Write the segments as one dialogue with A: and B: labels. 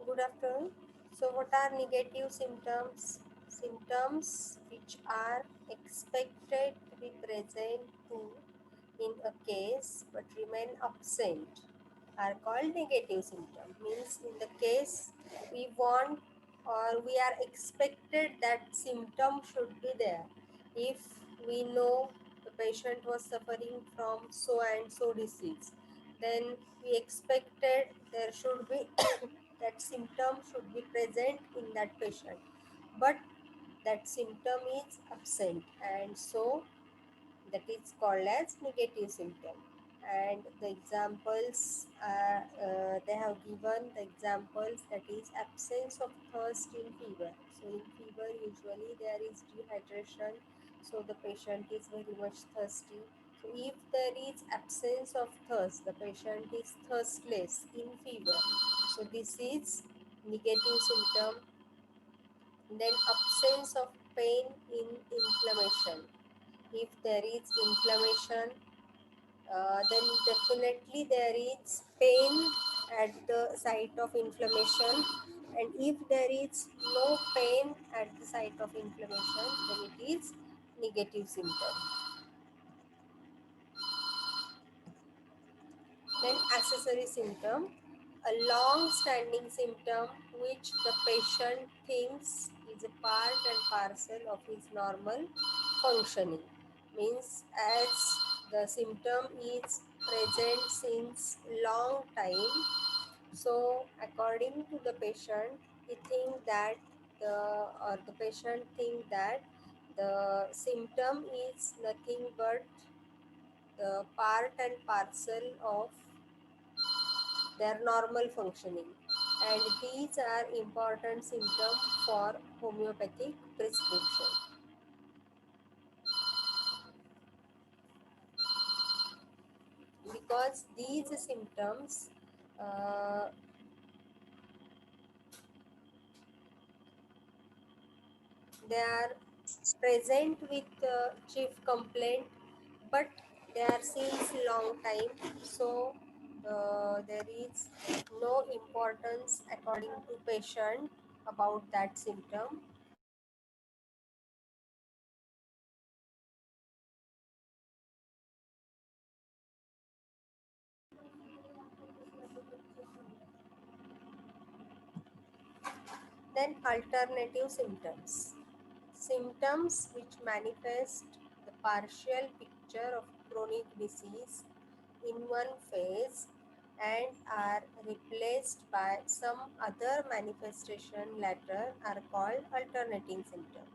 A: Good afternoon. So, what are negative symptoms? Symptoms which are expected to be present too in a case but remain absent are called negative symptom. Means in the case we want or we are expected that symptom should be there. If we know the patient was suffering from so and so disease, then we expected there should be that symptom should be present in that patient, but that symptom is absent, and so that is called as negative symptom. And the examples are they have given the examples, that is absence of thirst in fever. So in fever usually there is dehydration, so the patient is very much thirsty. So if there is absence of thirst, the patient is thirstless in fever, so this is negative symptom. Then absence of pain in inflammation. If there is inflammation, then definitely there is pain at the site of inflammation. And if there is no pain at the site of inflammation, then it is negative symptom. Then accessory symptom, a long-standing symptom which the patient thinks is a part and parcel of his normal functioning. Means as the symptom is present since long time, so according to the patient, he think that the patient think that the symptom is nothing but the part and parcel of their normal functioning, and these are important symptoms for homeopathic prescription, because these symptoms uh, they are present with chief complaint, but they are since long time, so there is no importance according to patient about that symptom. Then alternative symptoms. Symptoms which manifest the partial picture of chronic disease in one phase and are replaced by some other manifestation later are called alternating symptoms.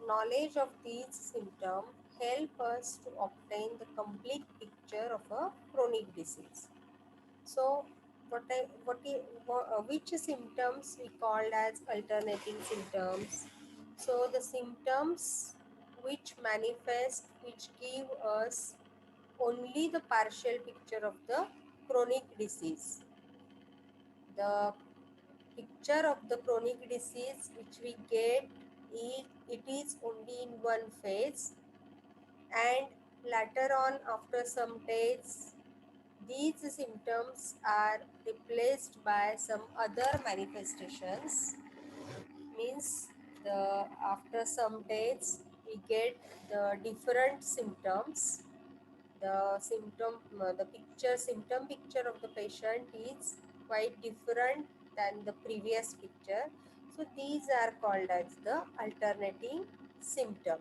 A: Knowledge of these symptoms help us to obtain the complete picture of a chronic disease. So, which symptoms we called as alternating symptoms? So, the symptoms which manifest, which give us only the partial picture of the chronic disease. The picture of the chronic disease which we get, it is only in one phase, and later on, after some days, these symptoms are replaced by some other manifestations. Means the after some days we get the different symptoms. The symptom picture of the patient is quite different than the previous picture. So these are called as the alternating symptom.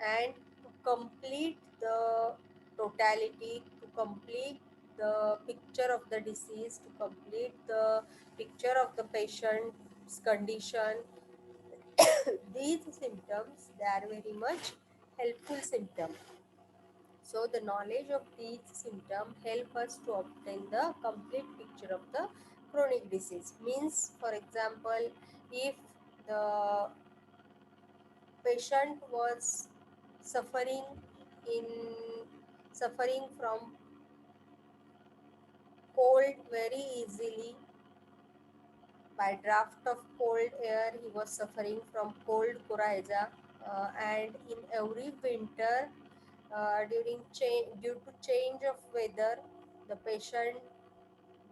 A: And to complete the totality, to complete the picture of the disease, to complete the picture of the patient's condition, these symptoms, they are very much helpful symptoms. So the knowledge of these symptoms help us to obtain the complete picture of the chronic disease. Means, for example, if the patient was suffering in suffering from cold very easily, by draft of cold air he was suffering from cold coryza, and in every winter, due to change of weather, the patient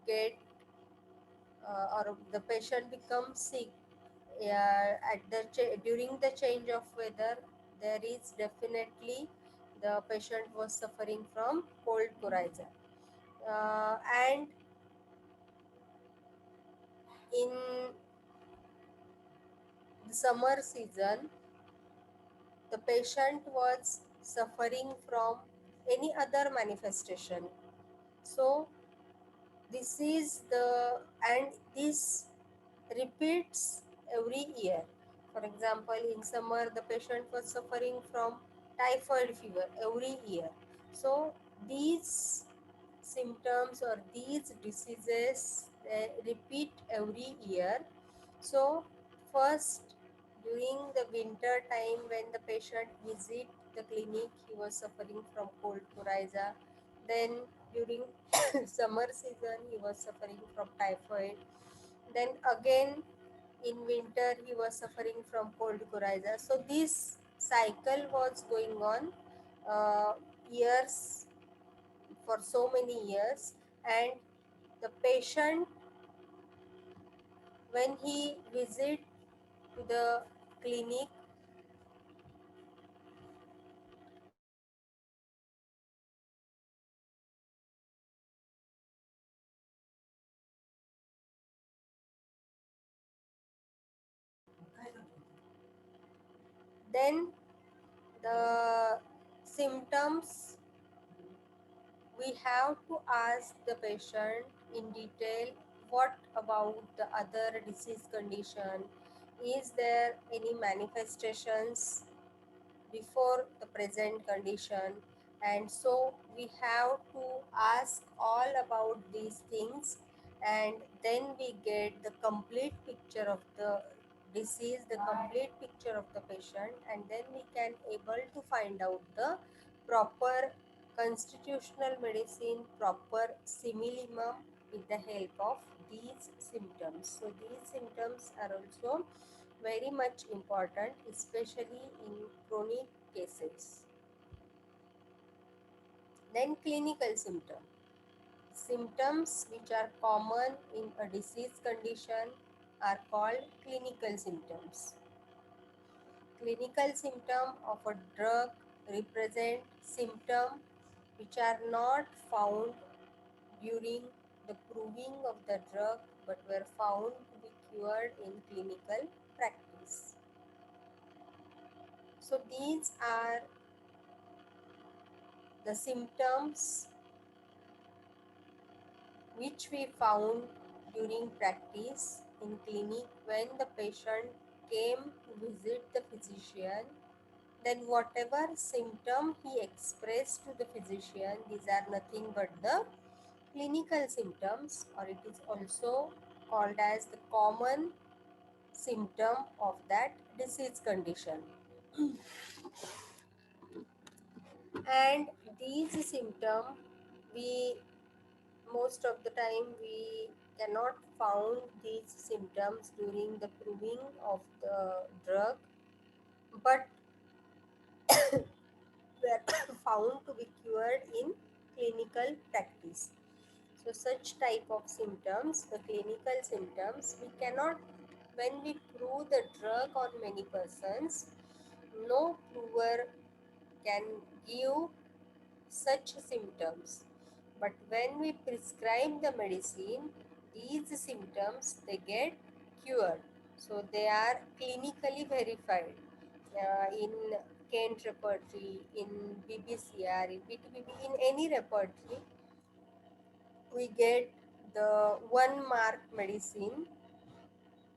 A: get or the patient becomes sick during the change of weather, there is definitely the patient was suffering from cold coryza. And in the summer season, the patient was suffering from any other manifestation. So this is the and this repeats every year. For example, in summer, the patient was suffering from typhoid fever every year. So these symptoms or these diseases repeat every year. So first, during the winter time when the patient visit the clinic, he was suffering from cold coryza. Then during summer season, he was suffering from typhoid. Then again in winter, he was suffering from cold coryza. So this cycle was going on years, for so many years. And the patient, when he visit to the clinic, then the symptoms, we have to ask the patient in detail, what about the other disease condition, is there any manifestations before the present condition. And so we have to ask all about these things, and then we get the complete picture of the disease, the complete picture of the patient, and then we can able to find out the proper constitutional medicine, proper similimum, with the help of these symptoms. So these symptoms are also very much important, especially in chronic cases. Then clinical symptom. Symptoms which are common in a disease condition are called clinical symptoms. Clinical symptom of a drug represent symptom which are not found during the proving of the drug but were found to be cured in clinical practice. So these are the symptoms which we found during practice in clinic when the patient came to visit the physician. Then whatever symptom he expressed to the physician, these are nothing but the clinical symptoms, or it is also called as the common symptom of that disease condition. And these symptoms, we most of the time we cannot found these symptoms during the proving of the drug, but were found to be cured in clinical practice. So such type of symptoms, the clinical symptoms, we cannot, when we prove the drug on many persons, no prover can give such symptoms. But when we prescribe the medicine, these symptoms they get cured. So they are clinically verified in Kent repertory, in BBCR, in BTBB, in any repertory. We get the 1 mark medicine,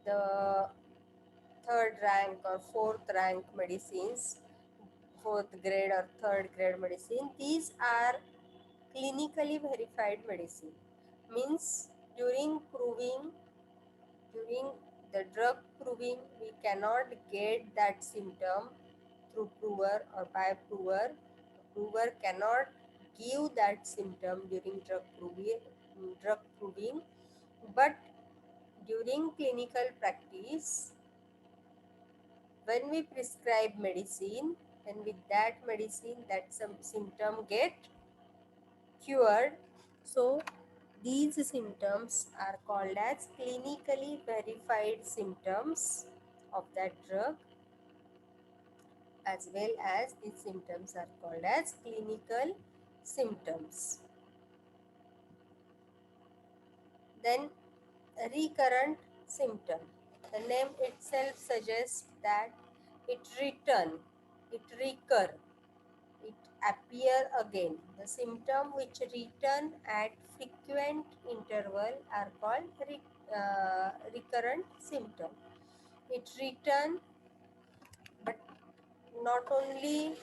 A: the third rank or fourth rank medicines, fourth grade or third grade medicine. These are clinically verified medicine. Means during the drug proving, we cannot get that symptom through prover or by prover. Prover cannot give that symptom during drug proving, but during clinical practice, when we prescribe medicine, and with that medicine that some symptom get cured. So These symptoms are called as clinically verified symptoms of that drug, as well as these symptoms are called as clinical symptoms. Then recurrent symptom. The name itself suggests that it return, it recur, it appear again. The symptom which return at frequent interval are called recurrent symptom. It return, but not only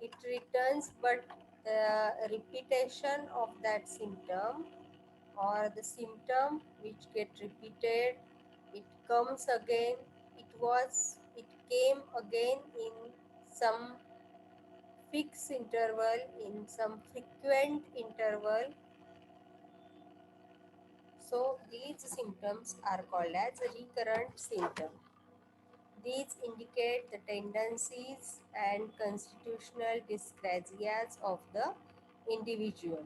A: it returns, but the repetition of that symptom or the symptom which get repeated, it comes again, it came again in some fixed interval, in some frequent interval. So these symptoms are called as recurrent symptom. These indicate the tendencies and constitutional dyscrasias of the individual.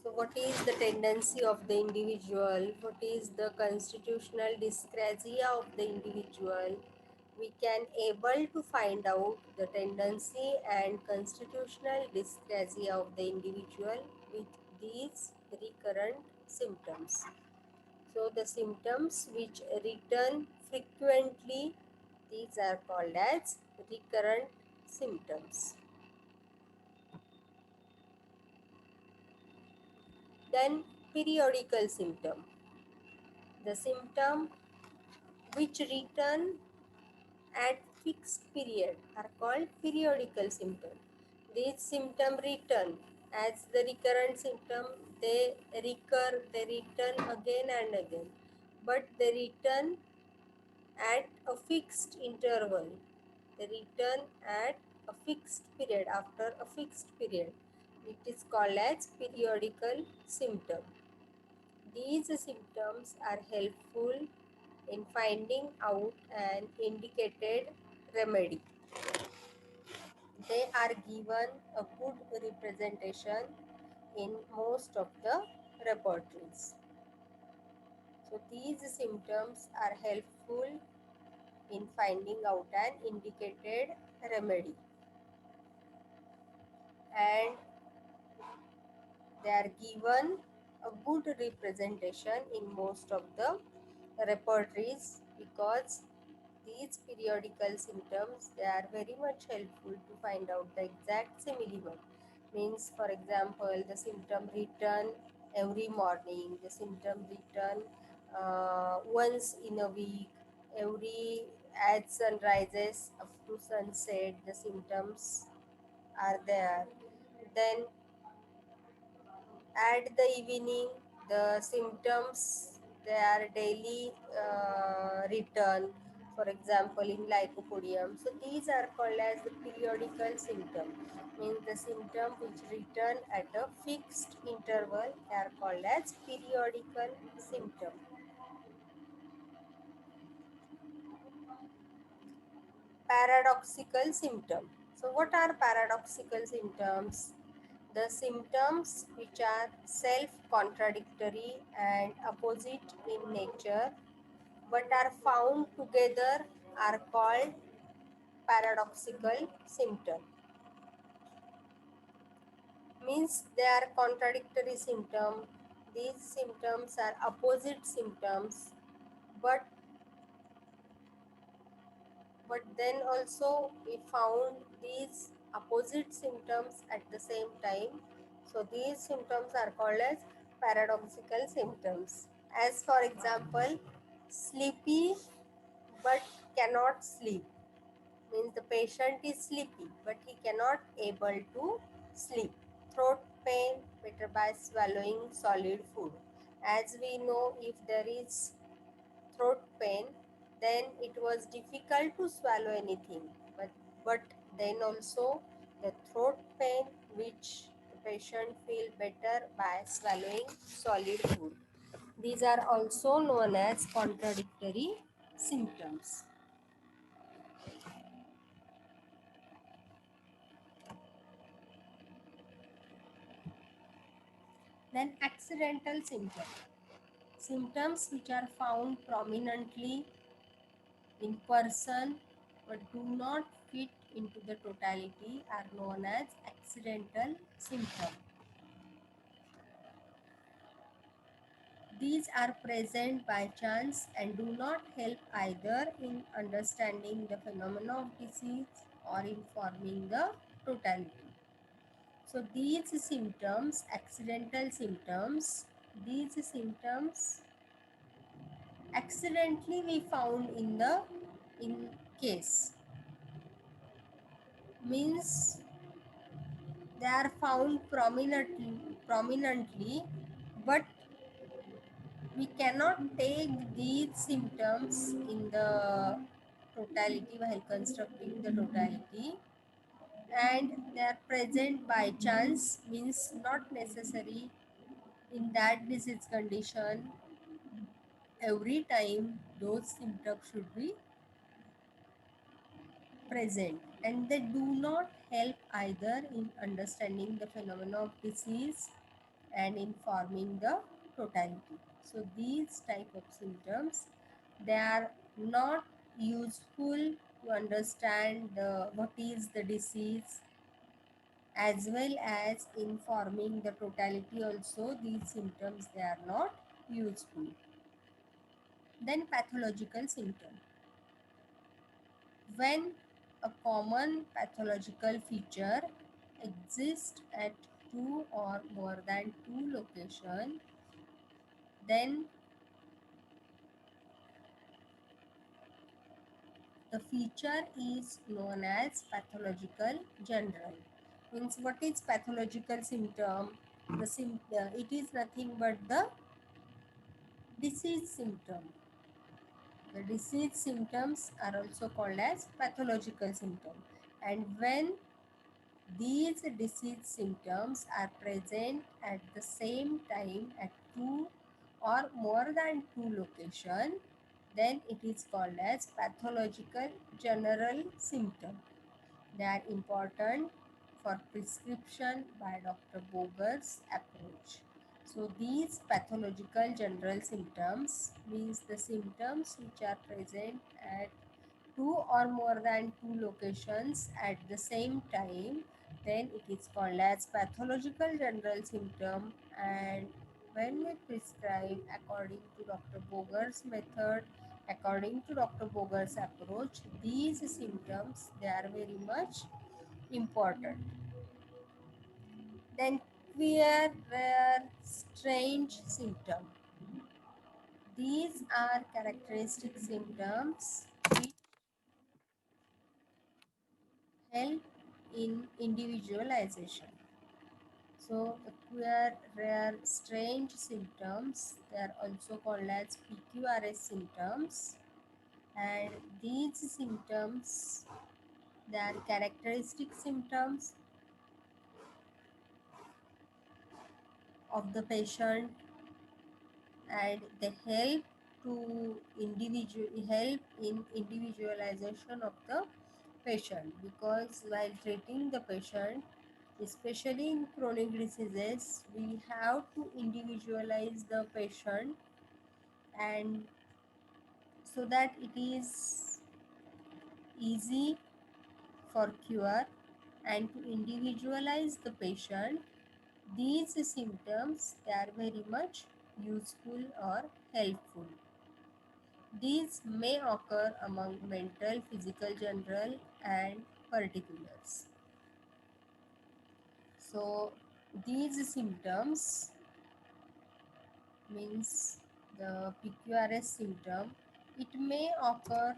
A: So what is the tendency of the individual? What is the constitutional dyscrasia of the individual? We can able to find out the tendency and constitutional dyscrasia of the individual with these recurrent symptoms. So the symptoms which return frequently, these are called as recurrent symptoms. Then periodical symptom. The symptom which return at fixed period are called periodical symptom. These symptom return as the recurrent symptom, they recur, they return again and again, but they return at a fixed interval. They return at a fixed period, after a fixed period. It is called as periodical symptom. These symptoms are helpful in finding out an indicated remedy. They are given a good representation in most of the repertories. So these symptoms are helpful in finding out an indicated remedy, and they are given a good representation in most of the repertories, because these periodical symptoms, they are very much helpful to find out the exact simillimum. Means, for example, the symptom return every morning, the symptom return once in a week, every as sun rises up to sunset, the symptoms are there. Then at the evening, the symptoms, they are daily return, for example in lycopodium. So these are called as the periodical symptom, means the symptom which return at a fixed interval are called as periodical symptom. Paradoxical symptom. So what are paradoxical symptoms? The symptoms which are self-contradictory and opposite in nature but are found together are called paradoxical symptom. Means they are contradictory symptom. These symptoms are opposite symptoms, but then also we found these opposite symptoms at the same time. So these symptoms are called as paradoxical symptoms. As for example, sleepy but cannot sleep, means the patient is sleepy but he cannot able to sleep. Throat pain, better by swallowing solid food. As we know, if there is throat pain, then it was difficult to swallow anything. But then also the throat pain which the patient feel better by swallowing solid food. These are also known as contradictory symptoms. Then accidental symptom. Symptoms which are found prominently in person but do not fit into the totality are known as accidental symptom. These are present by chance and do not help either in understanding the phenomena of disease or informing the totality. So these symptoms, accidental symptoms, these symptoms accidentally we found in case, means they are found prominently, but we cannot take these symptoms in the totality while constructing the totality, and they are present by chance, means not necessary in that disease condition every time those symptoms should be present, and they do not help either in understanding the phenomena of disease and informing the totality. So these type of symptoms, they are not useful to understand what is the disease, as well as informing the totality also. These symptoms, they are not useful. Then pathological symptom. When a common pathological feature exists at two or more than two locations, then the feature is known as pathological general. Means what is pathological symptom? It is nothing but the disease symptom. The disease symptoms are also called as pathological symptom. And when these disease symptoms are present at the same time at two or more than two locations, then it is called as pathological general symptom. They are important for prescription by Dr. Boger's approach. So these pathological general symptoms means the symptoms which are present at two or more than two locations at the same time, then it is called as pathological general symptom. And when we prescribe according to Dr. Boger's method, according to Dr. Boger's approach, these symptoms, they are very much important. Then queer, rare, strange symptom. These are characteristic symptoms which help in individualization. So the queer, rare, strange symptoms, they are also called as PQRS symptoms, and these symptoms, they are characteristic symptoms of the patient, and they help help in individualization of the patient, because while treating the patient, especially in chronic diseases, we have to individualize the patient, and so that it is easy for cure and to individualize the patient. These symptoms, they are very much useful or helpful. These may occur among mental, physical, general, and particulars. So these symptoms means the PQRS symptom, it may occur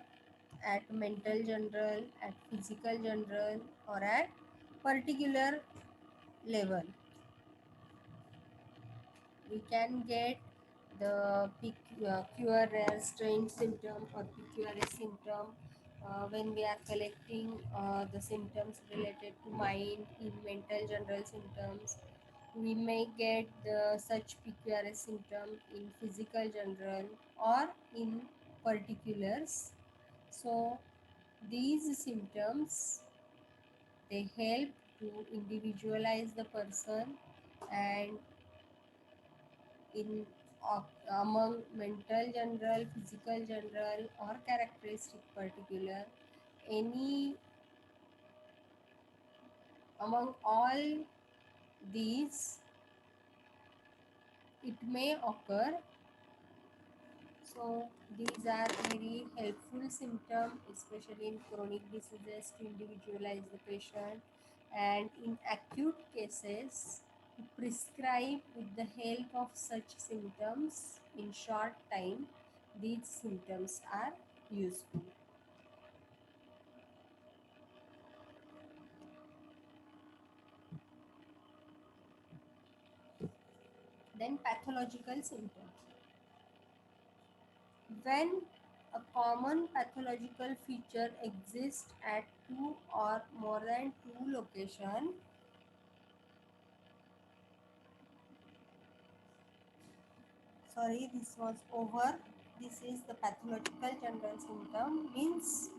A: at mental general, at physical general, or at particular level. We can get the pure rare strange symptom or PQRS symptom when we are collecting the symptoms related to mind in mental general symptoms. We may get the such PQRS symptom in physical general or in particulars. So these symptoms, they help to individualize the person, and in among mental general, physical general, or characteristic particular, any among all these it may occur. So these are very helpful symptoms, especially in chronic diseases, to individualize the patient, and in acute cases to prescribe with the help of such symptoms in short time. These symptoms are useful. Then pathological symptom. When a common pathological feature exists at two or more than two locations, sorry, this was over. This is the pathological general symptom, means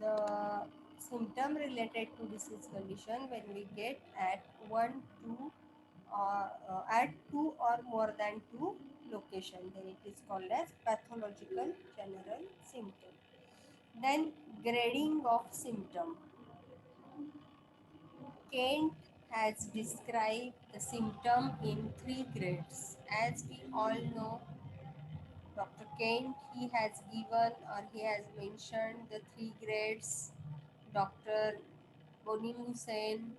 A: the symptom related to disease condition when we get at at two or more than two location, then it is called as pathological general symptom. Then grading of symptom. Kent has described the symptom in three grades. As we all know, Dr. Kent, he has given or he has mentioned the three grades. Dr. Boni Hussain,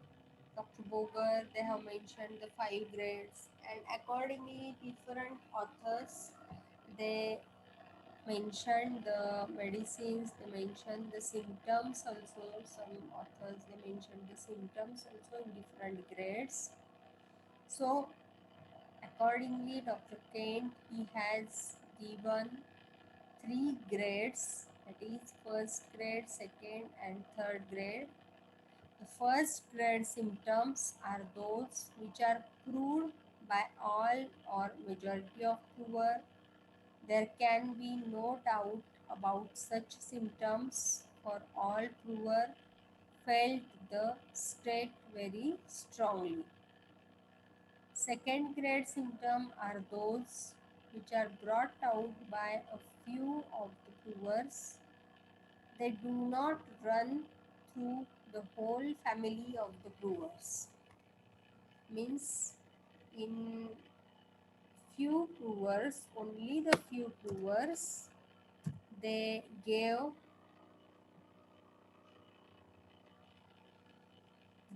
A: Dr. Boger, they have mentioned the five grades, and accordingly different authors, they mentioned the medicines, they mentioned the symptoms also. Some authors, they mentioned the symptoms also in different grades. So accordingly, Dr. Kent, he has given three grades, that is first grade, second and third grade. The first grade symptoms are those which are proved by all or majority of prover. There can be no doubt about such symptoms, for all prover felt the state very strongly. Second grade symptoms are those which are brought out by a few of the provers. They do not run through the whole family of the provers. Means in few provers, only the few provers, they gave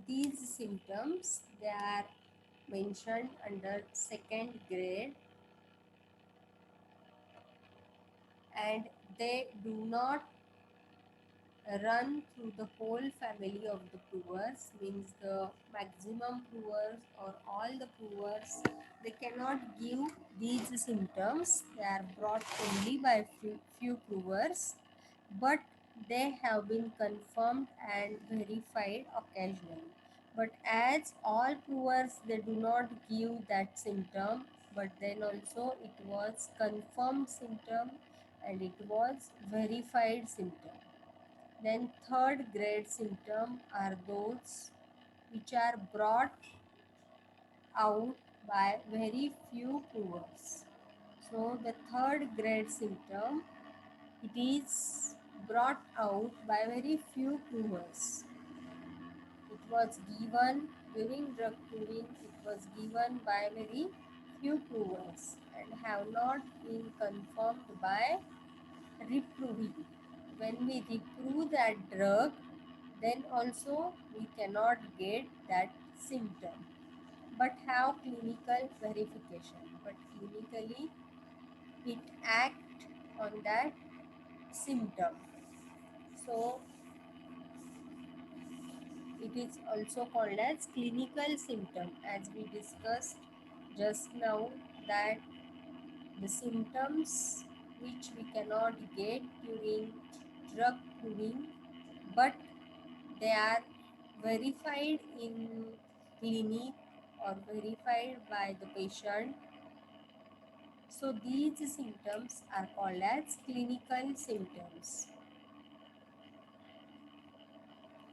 A: these symptoms. They are mentioned under second grade, and they do not run through the whole family of the provers, means the maximum provers or all the provers, they cannot give these symptoms. They are brought only by few provers, but they have been confirmed and verified occasionally. But as all provers, they do not give that symptom, but then also it was confirmed symptom and it was verified symptom. Then third grade symptom are those which are brought out by very few provers. So the third grade symptom, it is brought out by very few provers. It was given during drug proving, it was given by very few provers and have not been confirmed by reproving. When we reprove that drug, then also we cannot get that symptom, but have clinical verification. But clinically, it act on that symptom. So it is also called as clinical symptom, as we discussed just now, that the symptoms which we cannot get during drug proving, but they are verified in clinic or verified by the patient. So these symptoms are called as clinical symptoms.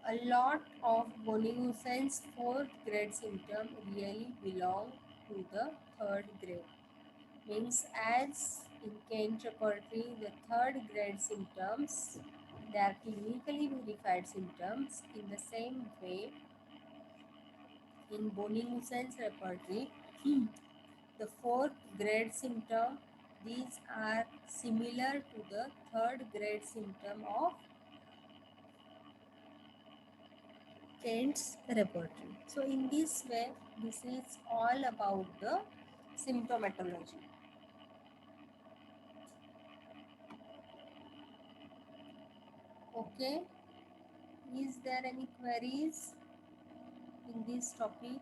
A: A lot of Boni-Hussein's fourth grade symptom really belong to the third grade. Means as in Kent repertory, the third grade symptoms, they are clinically verified symptoms. In the same way, in Boni-Musen's repertory, the fourth grade symptom, these are similar to the third grade symptom of Kent's repertory. So in this way, this is all about the symptomatology. Okay, is there any queries in this topic?